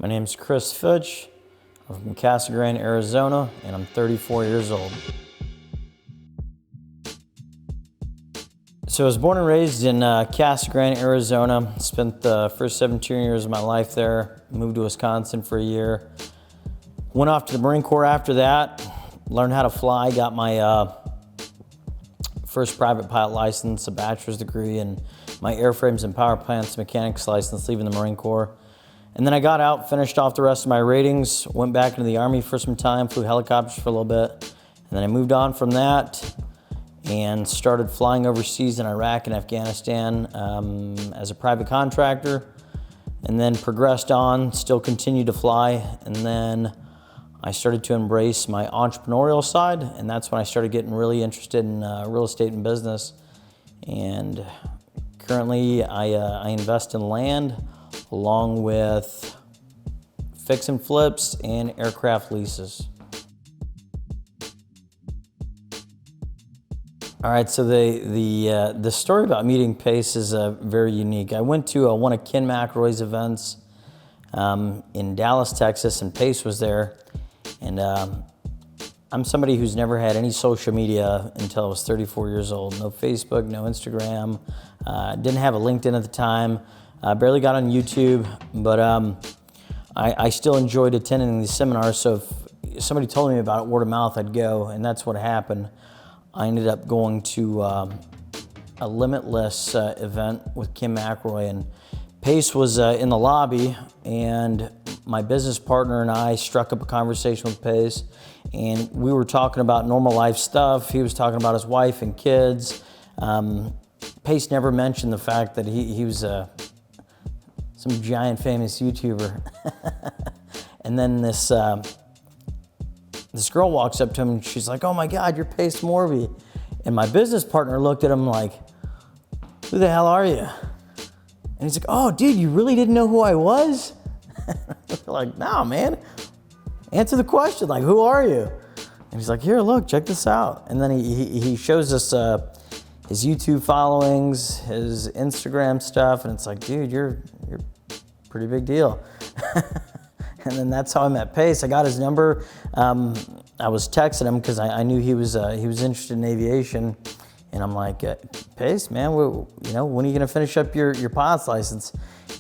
My name's Chris Fitch. I'm from Casa Grande, Arizona, and I'm 34 years old. So I was born and raised in Casa Grande, Arizona. Spent the first 17 years of my life there. Moved to Wisconsin for a year. Went off to the Marine Corps after that. Learned how to fly. Got my first private pilot license, a bachelor's degree, and my airframes and power plants mechanics license leaving the Marine Corps. And then I got out, finished off the rest of my ratings, went back into the Army for some time, flew helicopters for a little bit. And then I moved on from that and started flying overseas in Iraq and Afghanistan as a private contractor. And then progressed on, still continued to fly. And then I started to embrace my entrepreneurial side. And that's when I started getting really interested in real estate and business. And currently I invest in land, along with fix and flips and aircraft leases. All right, so the story about meeting Pace is very unique. I went to one of Ken McElroy's events in Dallas, Texas, and Pace was there. And I'm somebody who's never had any social media until I was 34 years old. No Facebook, no Instagram. Didn't have a LinkedIn at the time. Barely got on YouTube, but I still enjoyed attending these seminars. So if somebody told me about it, word of mouth, I'd go, and that's what happened. I ended up going to a Limitless event with Kim McElroy, and Pace was in the lobby, and my business partner and I struck up a conversation with Pace, and we were talking about normal life stuff. He was talking about his wife and kids. Pace never mentioned the fact that he was some giant famous YouTuber. And then this girl walks up to him and she's like, "Oh my God, you're Pace Morby." And my business partner looked at him like, "Who the hell are you?" And he's like, "Oh dude, you really didn't know who I was?" We're like, "No, man. Answer the question, like, who are you?" And he's like, "Here, look, check this out." And then he shows us his YouTube followings, his Instagram stuff, and it's like, dude, you're a pretty big deal. And then that's how I met Pace. I got his number. I was texting him because I knew he was interested in aviation, and I'm like, "Pace, man, when are you gonna finish up your pilot's license?"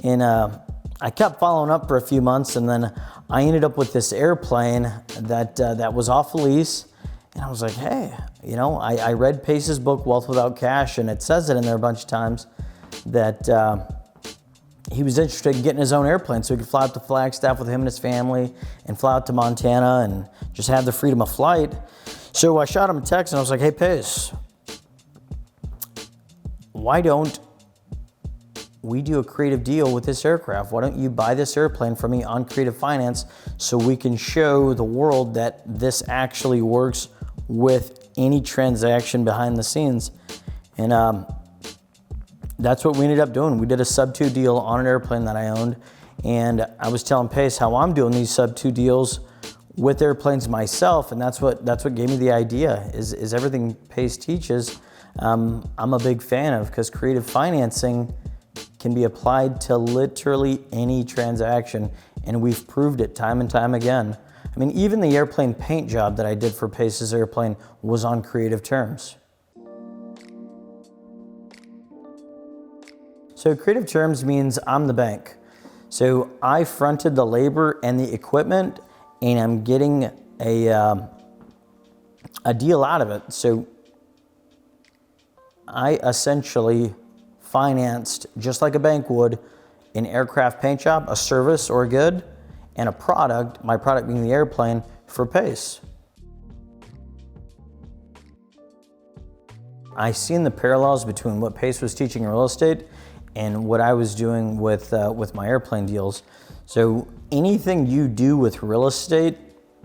And I kept following up for a few months, and then I ended up with this airplane that was off a lease. And I was like, hey, I read Pace's book, Wealth Without Cash, and it says it in there a bunch of times that he was interested in getting his own airplane so he could fly out to Flagstaff with him and his family and fly out to Montana and just have the freedom of flight. So I shot him a text and I was like, hey, Pace, why don't we do a creative deal with this aircraft? Why don't you buy this airplane from me on Creative Finance so we can show the world that this actually works with any transaction behind the scenes? And that's what we ended up doing. We did a sub-2 deal on an airplane that I owned, and I was telling Pace how I'm doing these sub-2 deals with airplanes myself, and that's what gave me the idea, is everything Pace teaches. I'm a big fan of, because creative financing can be applied to literally any transaction, and we've proved it time and time again. I mean, even the airplane paint job that I did for Pace's airplane was on creative terms. So creative terms means I'm the bank. So I fronted the labor and the equipment, and I'm getting a deal out of it. So I essentially financed, just like a bank would, an aircraft paint job, a service or a good, and a product, my product being the airplane, for Pace. I seen the parallels between what Pace was teaching in real estate and what I was doing with my airplane deals. So anything you do with real estate,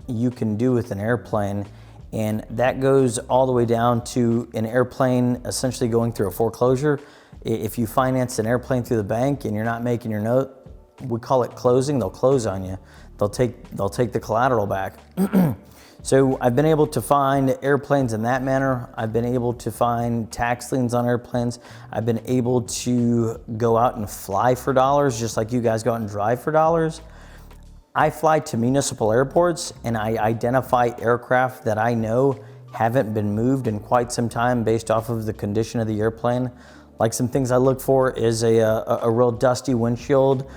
you can do with an airplane, and that goes all the way down to an airplane essentially going through a foreclosure. If you finance an airplane through the bank and you're not making your note, we call it closing, they'll close on you. They'll take the collateral back. So I've been able to find airplanes in that manner. I've been able to find tax liens on airplanes. I've been able to go out and fly for dollars, just like you guys go out and drive for dollars. I fly to municipal airports and I identify aircraft that I know haven't been moved in quite some time based off of the condition of the airplane. Like some things I look for is a real dusty windshield,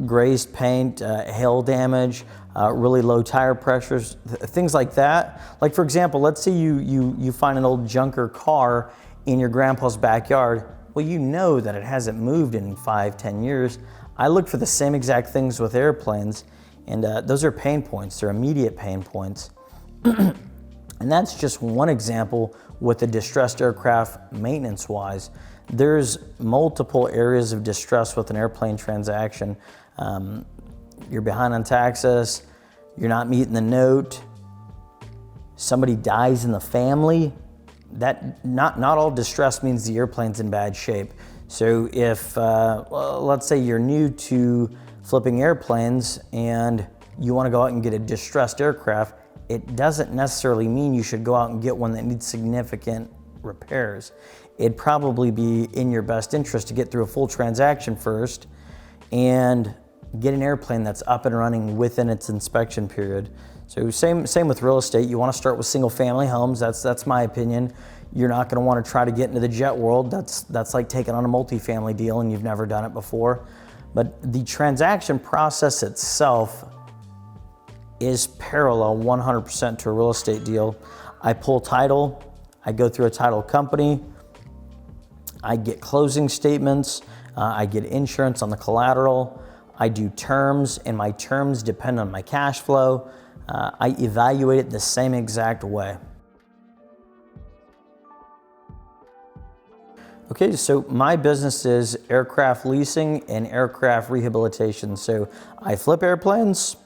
grazed paint, hail damage, really low tire pressures, things like that. Like for example, let's say you find an old junker car in your grandpa's backyard. Well, you know that it hasn't moved in 5-10 years. I look for the same exact things with airplanes, and those are pain points. They're immediate pain points. And that's just one example with the distressed aircraft maintenance-wise. There's multiple areas of distress with an airplane transaction. You're behind on taxes, you're not meeting the note, somebody dies in the family. That not all distress means the airplane's in bad shape. So if, let's say you're new to flipping airplanes and you want to go out and get a distressed aircraft, it doesn't necessarily mean you should go out and get one that needs significant repairs. It'd probably be in your best interest to get through a full transaction first and get an airplane that's up and running within its inspection period. So same with real estate. You want to start with single family homes. That's my opinion. You're not going to want to try to get into the jet world. That's like taking on a multifamily deal and you've never done it before. But the transaction process itself is parallel 100% to a real estate deal. I pull title, I go through a title company, I get closing statements, I get insurance on the collateral, I do terms, and my terms depend on my cash flow. I evaluate it the same exact way. Okay, so my business is aircraft leasing and aircraft rehabilitation. So I flip airplanes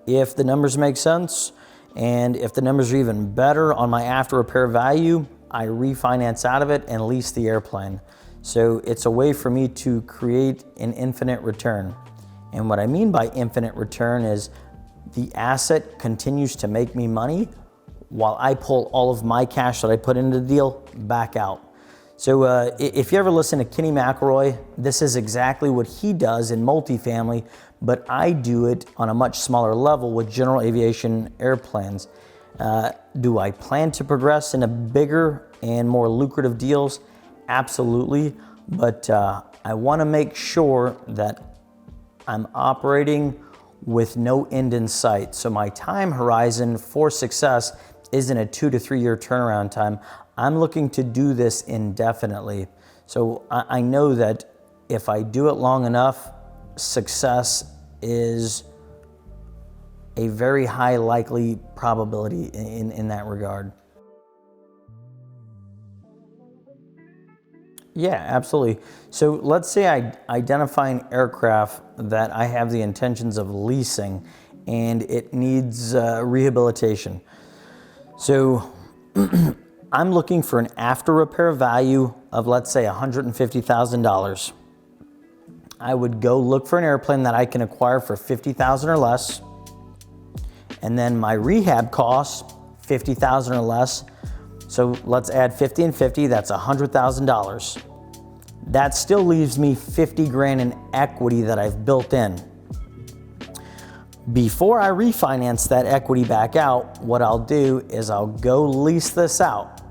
if the numbers make sense, and if the numbers are even better on my after repair value, I refinance out of it and lease the airplane. So it's a way for me to create an infinite return. And what I mean by infinite return is the asset continues to make me money while I pull all of my cash that I put into the deal back out. So if you ever listen to Kenny McElroy, this is exactly what he does in multifamily, but I do it on a much smaller level with general aviation airplanes. Do I plan to progress into bigger and more lucrative deals? Absolutely, but I want to make sure that I'm operating with no end in sight. So my time horizon for success isn't a 2 to 3 year turnaround time. I'm looking to do this indefinitely. So I know that if I do it long enough, success is a very high likely probability in that regard. Yeah, absolutely. So let's say I identify an aircraft that I have the intentions of leasing and it needs rehabilitation. So I'm looking for an after repair value of, let's say, $150,000. I would go look for an airplane that I can acquire for $50,000 or less. And then my rehab costs, $50,000 or less. So let's add 50 and 50, that's $100,000. That still leaves me 50 grand in equity that I've built in. Before I refinance that equity back out, what I'll do is I'll go lease this out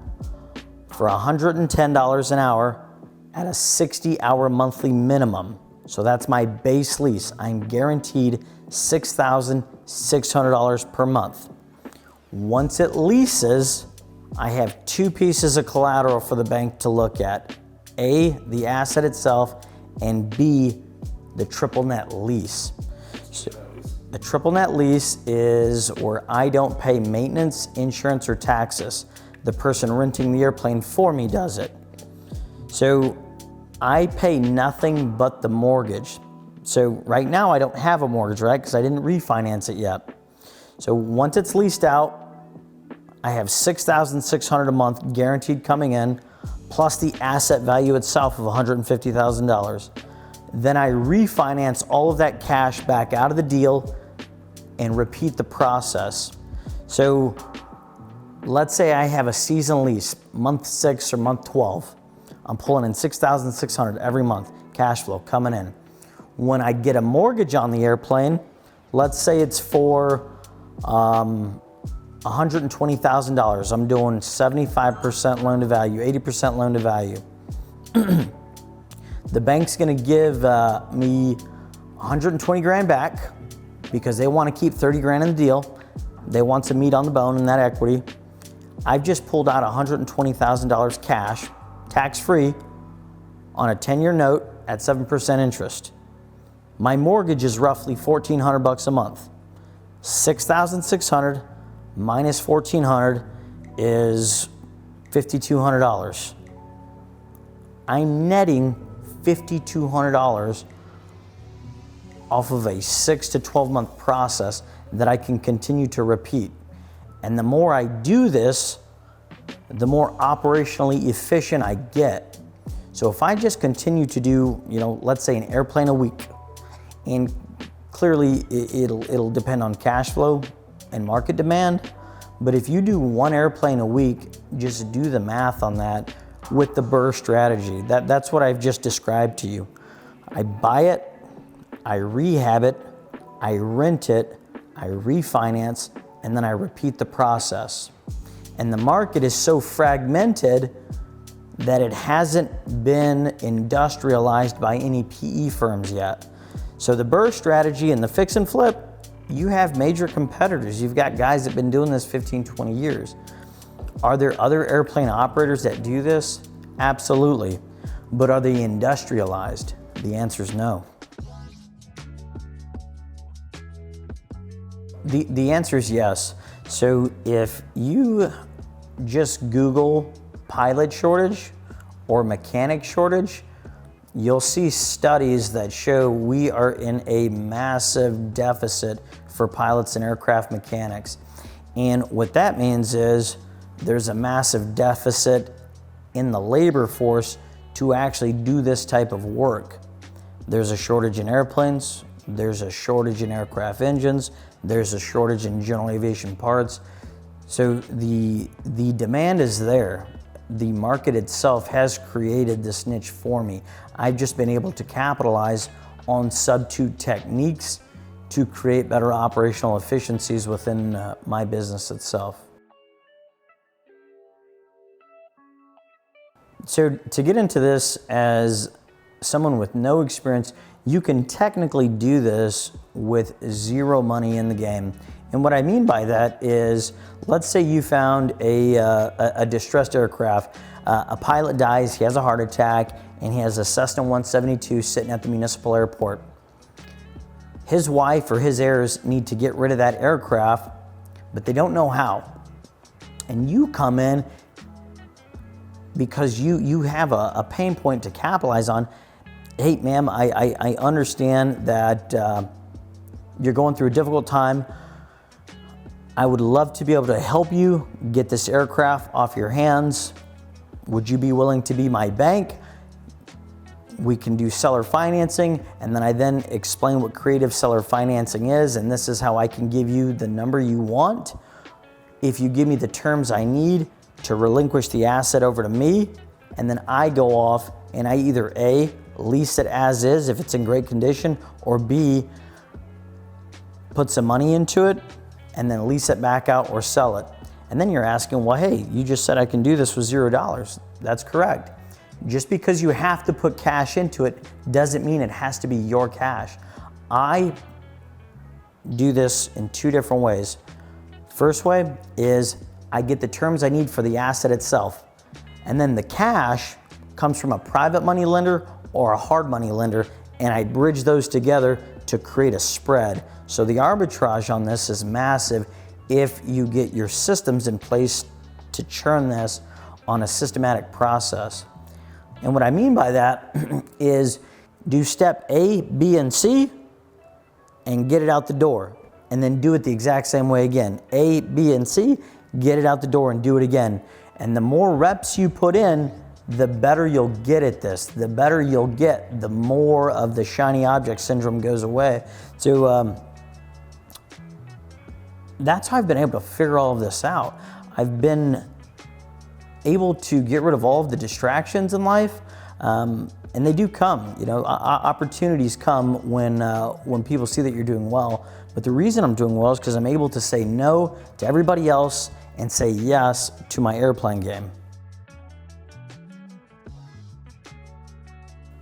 for $110 an hour at a 60-hour monthly minimum. So that's my base lease. I'm guaranteed $6,600 per month. Once it leases, I have two pieces of collateral for the bank to look at. A, the asset itself, and B, the triple net lease. So, a triple net lease is where I don't pay maintenance, insurance, or taxes. The person renting the airplane for me does it. So I pay nothing but the mortgage. So right now I don't have a mortgage, right? Because I didn't refinance it yet. So once it's leased out, I have $6,600 a month guaranteed coming in, plus the asset value itself of $150,000. Then I refinance all of that cash back out of the deal and repeat the process. So let's say I have a season lease, month 6 or month 12. I'm pulling in $6,600 every month, cash flow coming in. When I get a mortgage on the airplane, let's say it's for $120,000. I'm doing 75% loan to value, 80% loan to value. The bank's gonna give me 120 grand back because they wanna keep 30 grand in the deal. They want some meat on the bone in that equity. I've just pulled out $120,000 cash, tax-free, on a 10-year note at 7% interest. My mortgage is roughly $1,400 a month. $6,600 minus $1,400 is $5,200. I'm netting $5,200 off of a 6 to 12 month process that I can continue to repeat. And the more I do this, the more operationally efficient I get. So if I just continue to do, let's say an airplane a week, and clearly it'll depend on cash flow and market demand, but if you do one airplane a week, just do the math on that with the BRRRR strategy. That's what I've just described to you. I buy it, I rehab it, I rent it, I refinance, and then I repeat the process. And the market is so fragmented that it hasn't been industrialized by any PE firms yet. So the BRRRR strategy and the fix and flip, you have major competitors. You've got guys that have been doing this 15, 20 years. Are there other airplane operators that do this? Absolutely. But are they industrialized? The answer is no. The answer is yes. So if you just Google pilot shortage or mechanic shortage, you'll see studies that show we are in a massive deficit for pilots and aircraft mechanics. And what that means is there's a massive deficit in the labor force to actually do this type of work. There's a shortage in airplanes, there's a shortage in aircraft engines, there's a shortage in general aviation parts. So the demand is there. The market itself has created this niche for me. I've just been able to capitalize on substitute techniques to create better operational efficiencies within my business itself. So to get into this as someone with no experience, you can technically do this with zero money in the game. And what I mean by that is, let's say you found a distressed aircraft. A pilot dies, he has a heart attack, and he has a Cessna 172 sitting at the municipal airport. His wife or his heirs need to get rid of that aircraft, but they don't know how. And you come in because you have a pain point to capitalize on. Hey, ma'am, I understand that you're going through a difficult time. I would love to be able to help you get this aircraft off your hands. Would you be willing to be my bank? We can do seller financing, and then I explain what creative seller financing is, and this is how I can give you the number you want. If you give me the terms I need to relinquish the asset over to me, and then I go off and I either A, lease it as is if it's in great condition, or B, put some money into it and then lease it back out or sell it. And then you're asking, well, hey, you just said I can do this with $0. That's correct. Just because you have to put cash into it doesn't mean it has to be your cash. I do this in two different ways. First way is I get the terms I need for the asset itself. And then the cash comes from a private money lender or a hard money lender, and I bridge those together to create a spread. So the arbitrage on this is massive if you get your systems in place to churn this on a systematic process. And what I mean by that is do step A, B, and C and get it out the door. And then do it the exact same way again. A, B, and C, get it out the door and do it again. And the more reps you put in, the better you'll get at this. The better you'll get, the more of the shiny object syndrome goes away. So that's how I've been able to figure all of this out. I've been able to get rid of all of the distractions in life, and they do come. Opportunities come when people see that you're doing well. But the reason I'm doing well is because I'm able to say no to everybody else and say yes to my airplane game.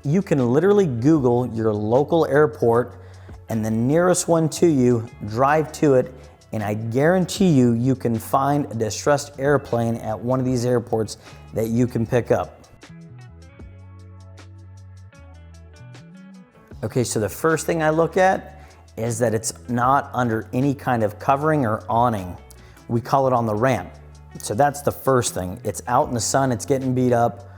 You can literally Google your local airport and the nearest one to you, drive to it, and I guarantee you, you can find a distressed airplane at one of these airports that you can pick up. Okay, so the first thing I look at is that it's not under any kind of covering or awning. We call it on the ramp. So that's the first thing. It's out in the sun, it's getting beat up.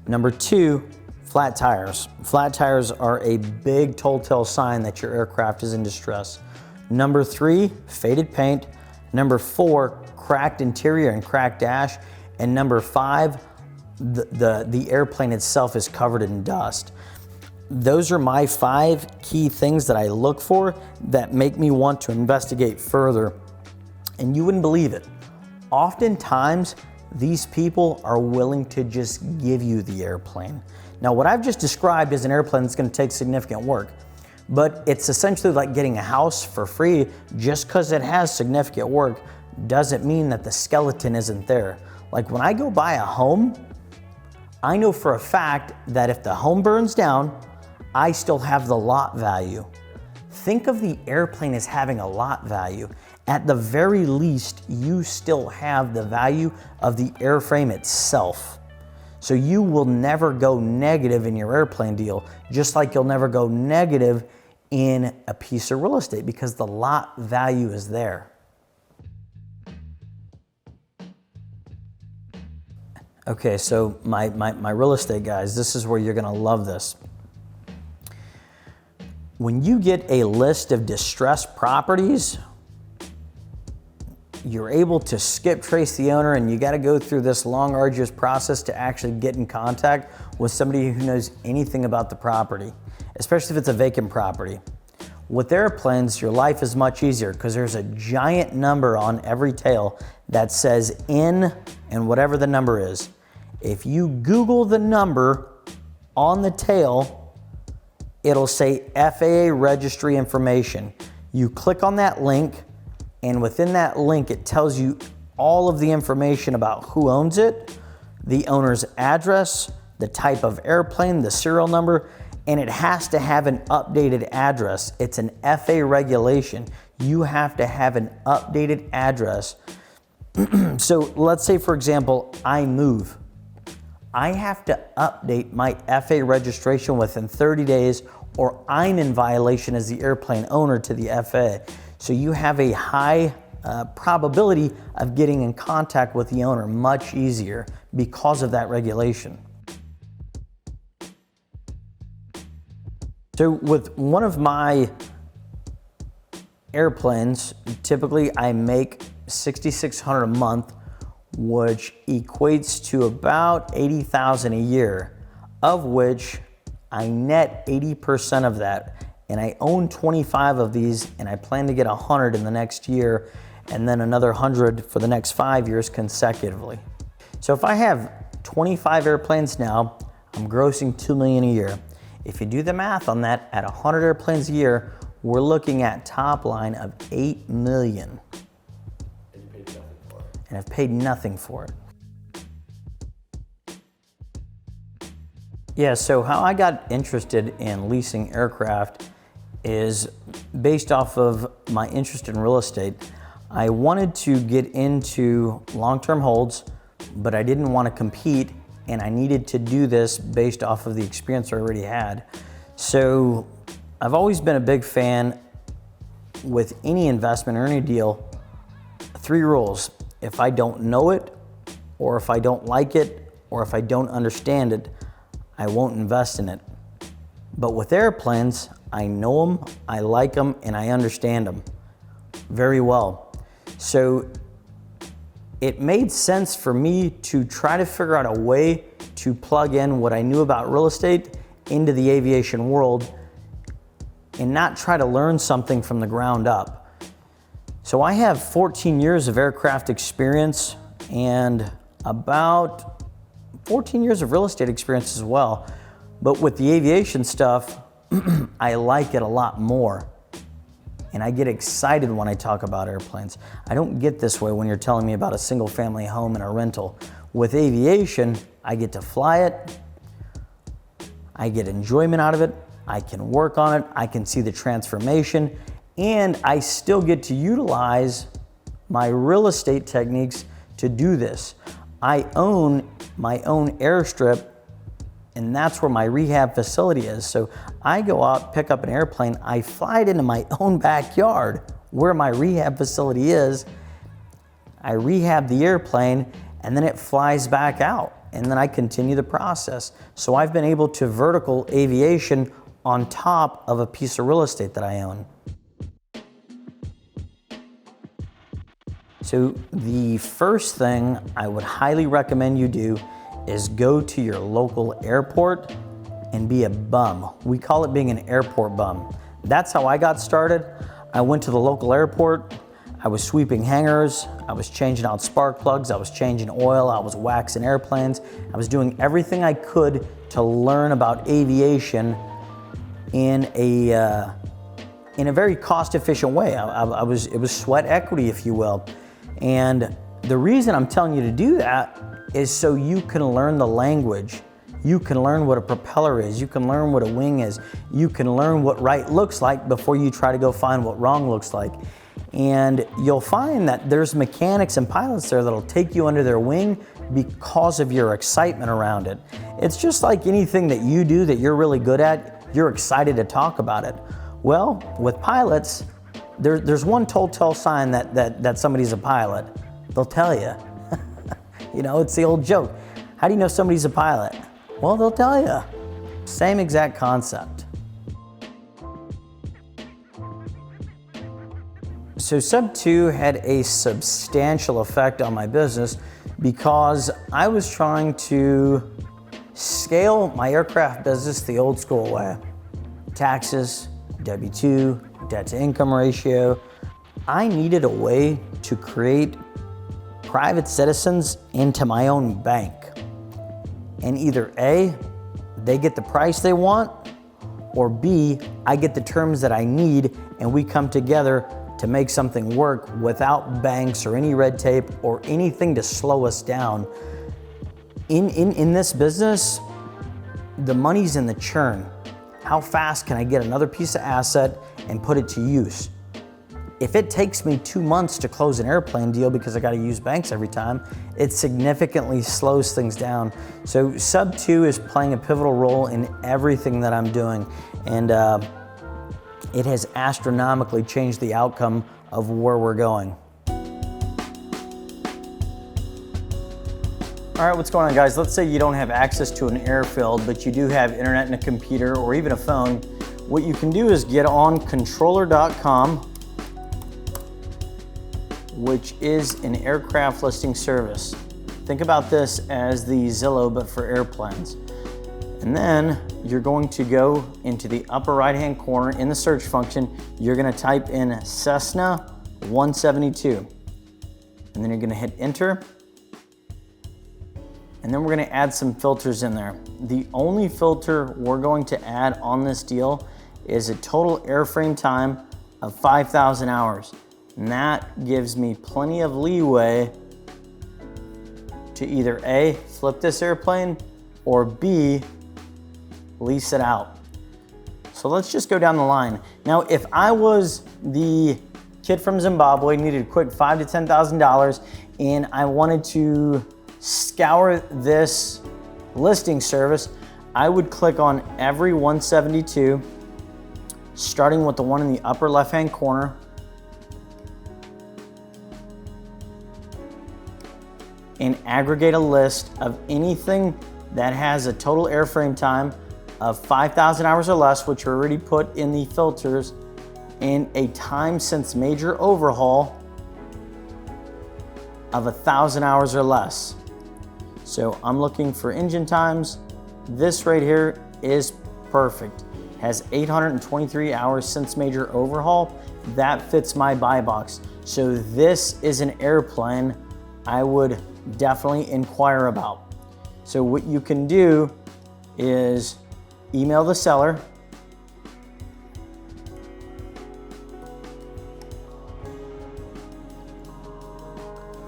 Number two, flat tires. Flat tires are a big telltale sign that your aircraft is in distress. Number three, faded paint. Number four, cracked interior and cracked dash. And number five, the airplane itself is covered in dust. Those are my 5 key things that I look for that make me want to investigate further. And you wouldn't believe it. Oftentimes, these people are willing to just give you the airplane. Now, what I've just described is an airplane that's going to take significant work, but it's essentially like getting a house for free. Just because it has significant work doesn't mean that the skeleton isn't there. Like when I go buy a home, I know for a fact that if the home burns down, I still have the lot value. Think of the airplane as having a lot value. At the very least, you still have the value of the airframe itself. So you will never go negative in your airplane deal, just like you'll never go negative in a piece of real estate because the lot value is there. Okay, so my real estate guys, this is where you're gonna love this. When you get a list of distressed properties, you're able to skip trace the owner and you gotta go through this long, arduous process to actually get in contact with somebody who knows anything about the property, especially if it's a vacant property. With airplanes, your life is much easier because there's a giant number on every tail that says in and whatever the number is. If you Google the number on the tail, it'll say FAA Registry Information. You click on that link, and within that link, it tells you all of the information about who owns it, the owner's address, the type of airplane, the serial number, and it has to have an updated address. It's an FAA regulation. You have to have an updated address. So let's say, for example, I move. I have to update my FAA registration within 30 days or I'm in violation as the airplane owner to the FAA. So you have a high probability of getting in contact with the owner much easier because of that regulation. So with one of my airplanes, typically I make $6,600 a month, which equates to about $80,000 a year, of which I net 80% of that. And I own 25 of these, and I plan to get 100 in the next year, and then another 100 for the next 5 years consecutively. So if I have 25 airplanes now, I'm grossing $2 million a year. If you do the math on that, at 100 airplanes a year, we're looking at top line of $8 million. And I've paid nothing for it. Yeah, so how I got interested in leasing aircraft is based off of my interest in real estate. I wanted to get into long-term holds, but I didn't want to compete, and I needed to do this based off of the experience I already had. So I've always been a big fan with any investment or any deal, 3 rules. If I don't know it, or if I don't like it, or if I don't understand it, I won't invest in it. But with airplanes, I know them, I like them, and I understand them very well. So it made sense for me to try to figure out a way to plug in what I knew about real estate into the aviation world and not try to learn something from the ground up. So I have 14 years of aircraft experience and about 14 years of real estate experience as well. But with the aviation stuff, I like it a lot more. and I get excited when I talk about airplanes. I don't get this way when you're telling me about a single family home and a rental. With aviation, I get to fly it, I get enjoyment out of it, I can work on it, I can see the transformation, and I still get to utilize my real estate techniques to do this. I own my own airstrip, and that's where my rehab facility is. So I go out, pick up an airplane, I fly it into my own backyard where my rehab facility is. I rehab the airplane, and then it flies back out, and then I continue the process. So I've been able to vertical aviation on top of a piece of real estate that I own. So the first thing I would highly recommend you do is go to your local airport and be a bum. We call it being an airport bum. That's how I got started. I went to the local airport, I was sweeping hangars, I was changing out spark plugs, I was changing oil, I was waxing airplanes. I was doing everything I could to learn about aviation in a very cost-efficient way. It was sweat equity, if you will. And the reason I'm telling you to do that is so you can learn the language. You can learn what a propeller is. You can learn what a wing is. You can learn what right looks like before you try to go find what wrong looks like. And you'll find that there's mechanics and pilots there that'll take you under their wing because of your excitement around it. It's just like anything that you do that you're really good at, you're excited to talk about it. Well, with pilots, there's one telltale sign that somebody's a pilot. They'll tell you. You know, it's the old joke. How do you know somebody's a pilot? Well, they'll tell you. Same exact concept. So Sub 2 had a substantial effect on my business because I was trying to scale my aircraft business the old school way. Taxes, W-2, debt to income ratio. I needed a way to create private citizens into my own bank. And either A, they get the price they want, or B, I get the terms that I need and we come together to make something work without banks or any red tape or anything to slow us down. In this business, the money's in the churn. How fast can I get another piece of asset and put it to use? If it takes me 2 months to close an airplane deal because I got to use banks every time, it significantly slows things down. So Sub 2 is playing a pivotal role in everything that I'm doing, and it has astronomically changed the outcome of where we're going. All right, what's going on, guys? Let's say you don't have access to an airfield, but you do have internet and a computer or even a phone. What you can do is get on Controller.com, which is an aircraft listing service. Think about this as the Zillow, but for airplanes. And then you're going to go into the upper right-hand corner in the search function. You're gonna type in Cessna 172. And then you're gonna hit enter. And then we're gonna add some filters in there. The only filter we're going to add on this deal is a total airframe time of 5,000 hours. And that gives me plenty of leeway to either A, flip this airplane, or B, lease it out. So let's just go down the line. Now, if I was the kid from Zimbabwe, needed a quick $5,000 to $10,000, and I wanted to scour this listing service, I would click on every 172, starting with the one in the upper left-hand corner, and aggregate a list of anything that has a total airframe time of 5,000 hours or less, which are already put in the filters, and a time since major overhaul of 1,000 hours or less. So I'm looking for engine times. This right here is perfect. Has 823 hours since major overhaul. That fits my buy box. So this is an airplane I would definitely inquire about. So what you can do is email the seller,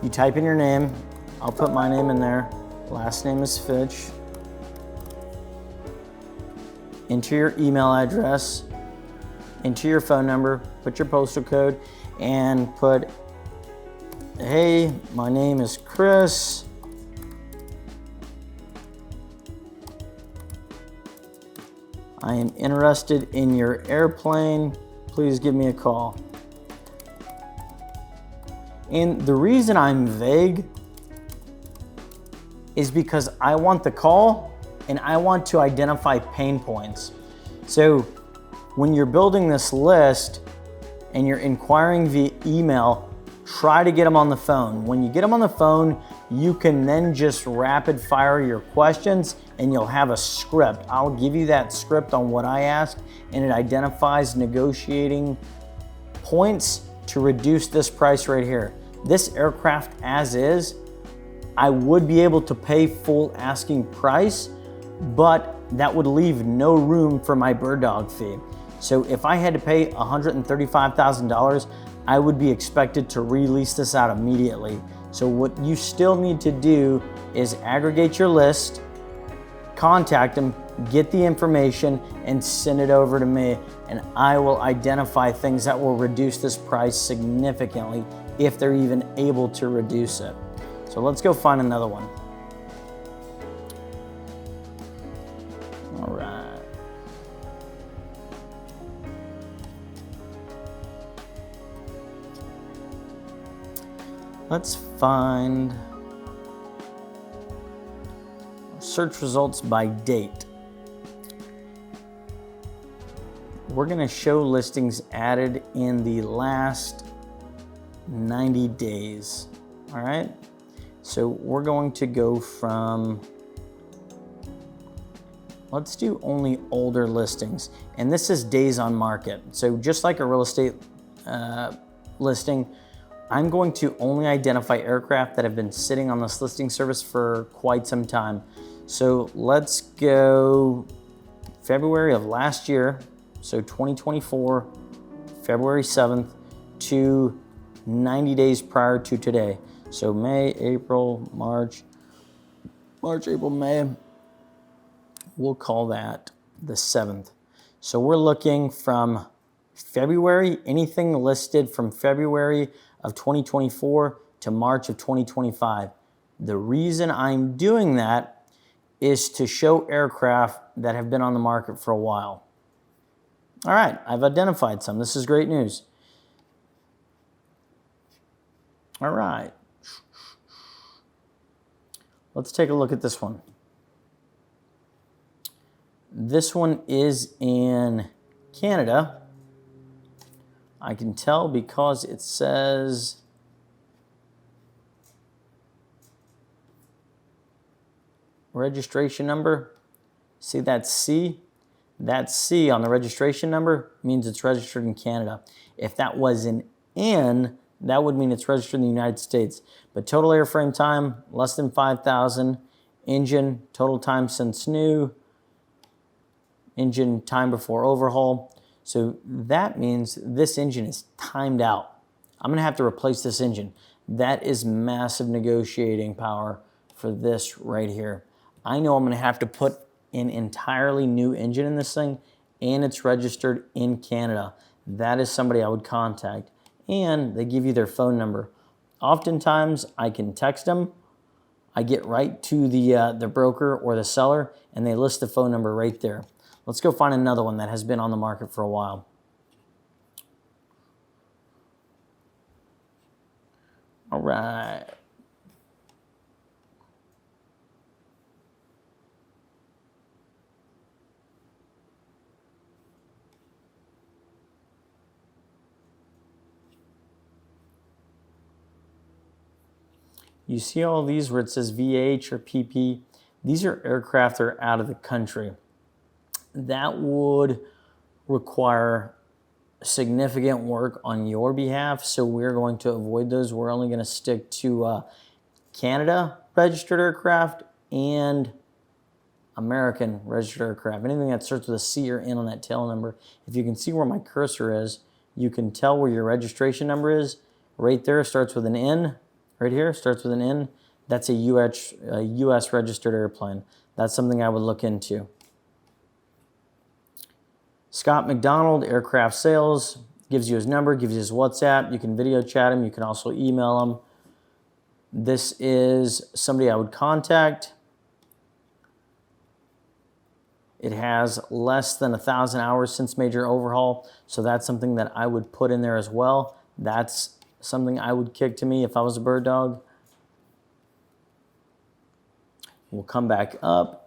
You type in your name. I'll put my name in there. Last name is Fitch. Enter your email address, enter your phone number, put your postal code, and put, hey, my name is Chris. I am interested in your airplane. Please give me a call. And the reason I'm vague is because I want the call and I want to identify pain points. So when you're building this list and you're inquiring via email, try to get them on the phone. When you get them on the phone, you can then just rapid fire your questions and you'll have a script. I'll give you that script on what I ask, and it identifies negotiating points to reduce this price right here. This aircraft as is, I would be able to pay full asking price, but that would leave no room for my bird dog fee. So if I had to pay $135,000, I would be expected to release this out immediately. So what you still need to do is aggregate your list, contact them, get the information, and send it over to me, and I will identify things that will reduce this price significantly if they're even able to reduce it. So let's go find another one. All right. Let's find search results by date. We're going to show listings added in the last 90 days. All right. So we're going to go from, let's do only older listings. And this is days on market. So just like a real estate listing, I'm going to only identify aircraft that have been sitting on this listing service for quite some time. So let's go February of last year, so 2024, February 7th to 90 days prior to today. So May, April, March, April, May. We'll call that the 7th. So we're looking from February, anything listed from February of 2024 to March of 2025. The reason I'm doing that is to show aircraft that have been on the market for a while. All right, I've identified some. This is great news. All right. Let's take a look at this one. This one is in Canada. I can tell because it says registration number. See that C? That C on the registration number means it's registered in Canada. If that was an N, that would mean it's registered in the United States. But total airframe time, less than 5,000. Engine, total time since new. Engine time before overhaul. So that means this engine is timed out. I'm gonna have to replace this engine. That is massive negotiating power for this right here. I know I'm gonna have to put an entirely new engine in this thing, and it's registered in Canada. That is somebody I would contact. And they give you their phone number. Oftentimes I can text them. I get right to the broker or the seller, and they list the phone number right there. Let's go find another one that has been on the market for a while. All right. You see all these where it says VH or PP? These are aircraft that are out of the country. That would require significant work on your behalf, so we're going to avoid those. We're only going to stick to Canada registered aircraft and American registered aircraft. Anything that starts with a C or N on that tail number. If you can see where my cursor is, you can tell where your registration number is. Right there starts with an N, right here, starts with an N. That's a US registered airplane. That's something I would look into. Scott McDonald, Aircraft Sales, gives you his number, gives you his WhatsApp. You can video chat him. You can also email him. This is somebody I would contact. It has less than 1,000 hours since major overhaul, so that's something that I would put in there as well. That's something I would kick to me if I was a bird dog. We'll come back up.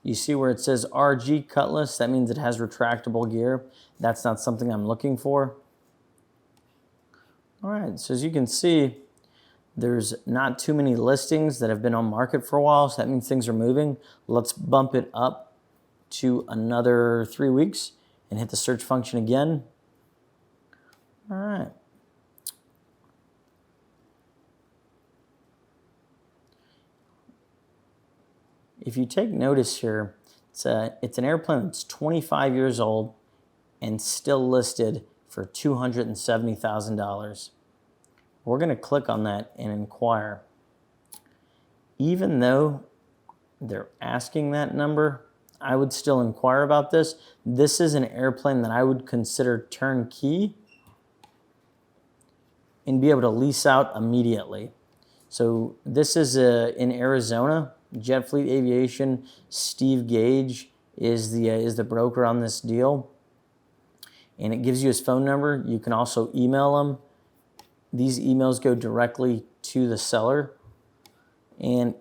You see where it says RG Cutlass, that means it has retractable gear. That's not something I'm looking for. All right, so as you can see, there's not too many listings that have been on market for a while, so that means things are moving. Let's bump it up to another 3 weeks and hit the search function again. All right. If you take notice here, it's an airplane that's 25 years old and still listed for $270,000. We're going to click on that and inquire. Even though they're asking that number, I would still inquire about this. This is an airplane that I would consider turnkey and be able to lease out immediately. So this is in Arizona. Jet Fleet Aviation. Steve Gage is the broker on this deal, and it gives you his phone number. You can also email him. These emails go directly to the seller, and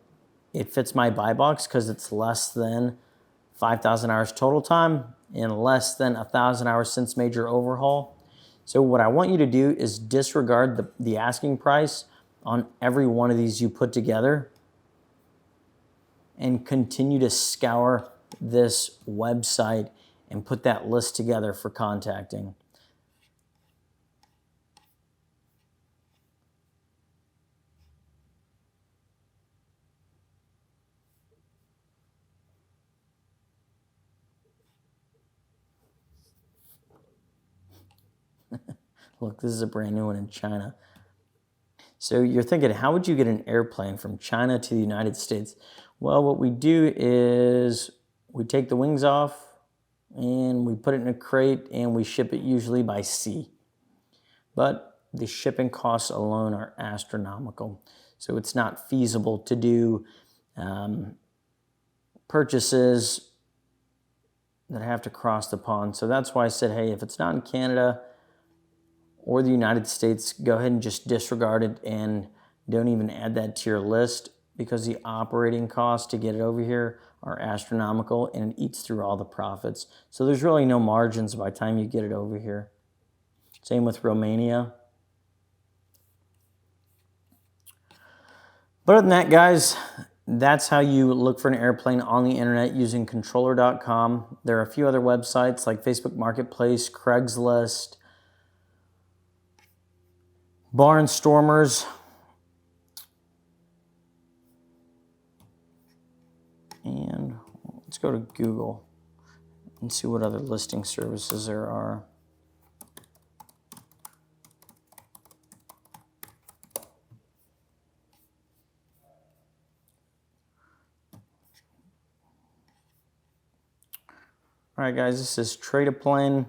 it fits my buy box because it's less than 5,000 hours total time and less than 1,000 hours since major overhaul. So what I want you to do is disregard the asking price on every one of these you put together and continue to scour this website and put that list together for contacting. Look, this is a brand new one in China. So you're thinking, how would you get an airplane from China to the United States? Well, what we do is we take the wings off and we put it in a crate and we ship it usually by sea. But the shipping costs alone are astronomical. So it's not feasible to do purchases that have to cross the pond. So that's why I said, hey, if it's not in Canada or the United States, go ahead and just disregard it and don't even add that to your list, because the operating costs to get it over here are astronomical and it eats through all the profits. So there's really no margins by the time you get it over here. Same with Romania. But other than that, guys, that's how you look for an airplane on the internet using controller.com. There are a few other websites like Facebook Marketplace, Craigslist, Barnstormers, and let's go to Google and see what other listing services there are. All right, guys, this is Trade a Plane.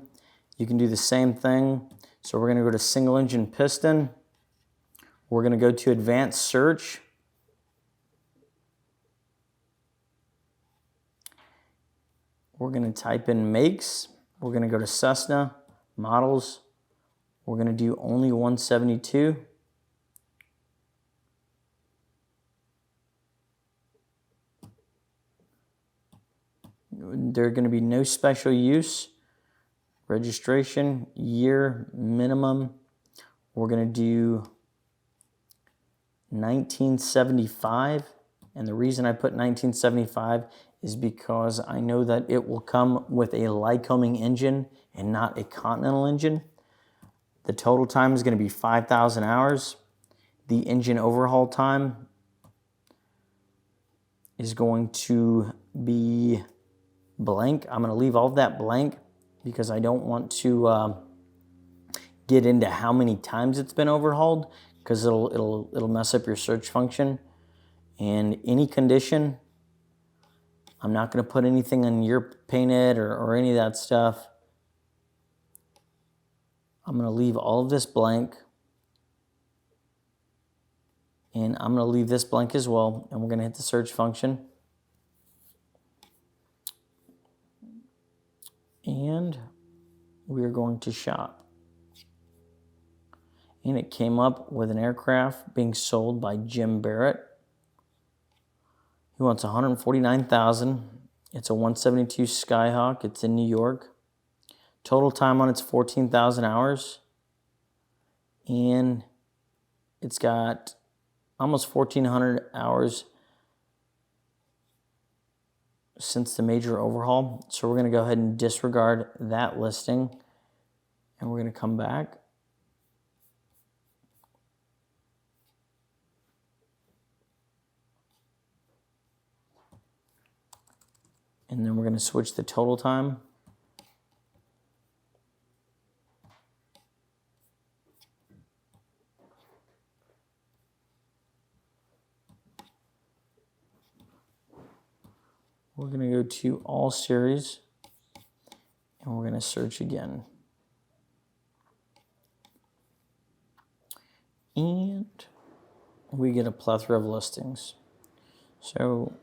You can do the same thing. So we're going to go to single engine piston. We're going to go to advanced search. We're going to type in makes. We're going to go to Cessna, models. We're going to do only 172. There are going to be no special use. Registration, year, minimum. We're going to do 1975. And the reason I put 1975 is because I know that it will come with a Lycoming engine and not a Continental engine. The total time is going to be 5,000 hours. The engine overhaul time is going to be blank. I'm gonna leave all of that blank because I don't want to get into how many times it's been overhauled, because it'll mess up your search function. And any condition, I'm not gonna put anything on your painted or any of that stuff. I'm gonna leave all of this blank. And I'm gonna leave this blank as well, and we're gonna hit the search function. And we're going to shop. And it came up with an aircraft being sold by Jim Barrett. He wants $149,000. It's a 172 Skyhawk. It's in New York. Total time on it's 14,000 hours. And it's got almost 1,400 hours since the major overhaul. So we're going to go ahead and disregard that listing. And we're going to come back. And then we're going to switch the total time. We're going to go to all series, and we're going to search again. And we get a plethora of listings. So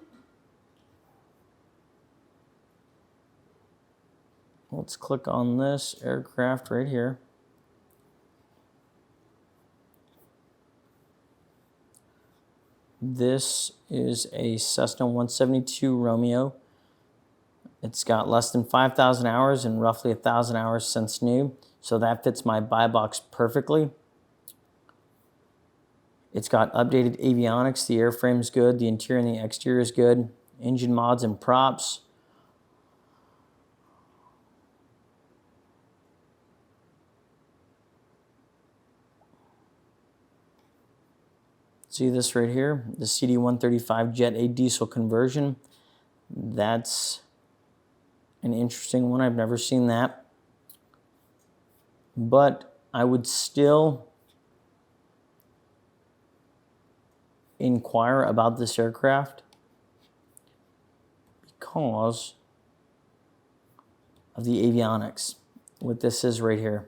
let's click on this aircraft right here. This is a Cessna 172 Romeo. It's got less than 5,000 hours and roughly 1,000 hours since new. So that fits my buy box perfectly. It's got updated avionics. The airframe's good. The interior and the exterior is good. Engine mods and props. See this right here, the CD-135 Jet A diesel conversion. That's an interesting one. I've never seen that. But I would still inquire about this aircraft because of the avionics. What this is right here.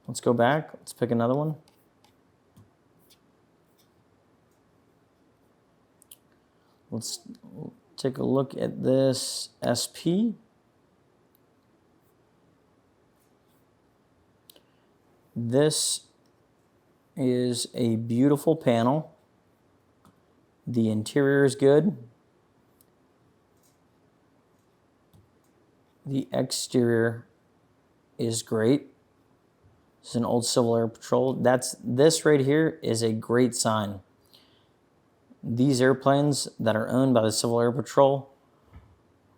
Let's go back. Let's pick another one. Let's take a look at this SP. This is a beautiful panel. The interior is good. The exterior is great. This is an old Civil Air Patrol. This right here is a great sign. These airplanes that are owned by the Civil Air Patrol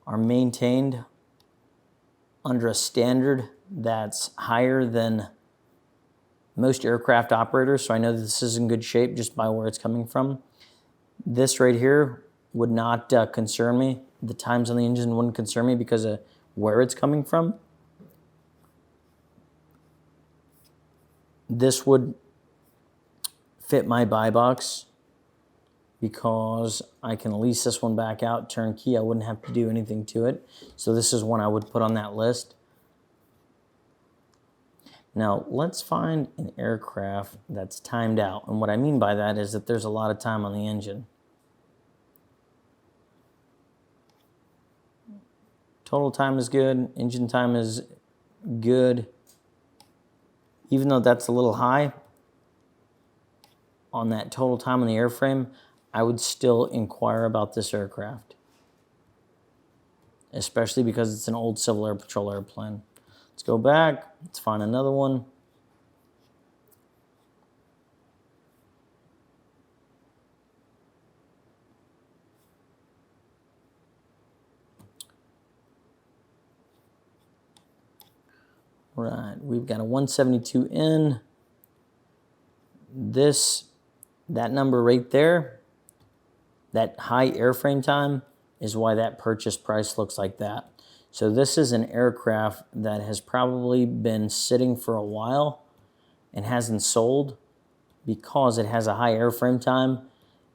are maintained under a standard that's higher than most aircraft operators, so I know that this is in good shape just by where it's coming from. This right here would not concern me. The times on the engine wouldn't concern me because of where it's coming from. This would fit my buy box because I can lease this one back out turnkey. I wouldn't have to do anything to it. So this is one I would put on that list. Now let's find an aircraft that's timed out. And what I mean by that is that there's a lot of time on the engine. Total time is good. Engine time is good. Even though that's a little high on that total time on the airframe, I would still inquire about this aircraft, especially because it's an old Civil Air Patrol airplane. Let's go back. Let's find another one. Right, we've got a 172N. That number right there, that high airframe time, is why that purchase price looks like that. So this is an aircraft that has probably been sitting for a while and hasn't sold because it has a high airframe time.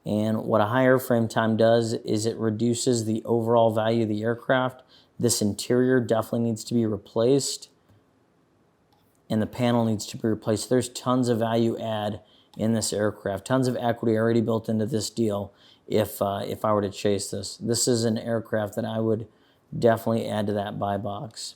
And what a high airframe time does is it reduces the overall value of the aircraft. This interior definitely needs to be replaced, and the panel needs to be replaced. There's tons of value add in this aircraft, tons of equity already built into this deal. If I were to chase this, this is an aircraft that I would definitely add to that buy box.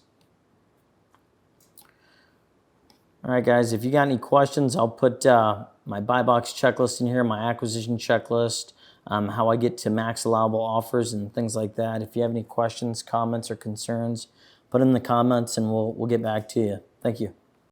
All right, guys, if you got any questions, I'll put my buy box checklist in here, my acquisition checklist, how I get to max allowable offers and things like that. If you have any questions, comments, or concerns, put in the comments and we'll get back to you. Thank you.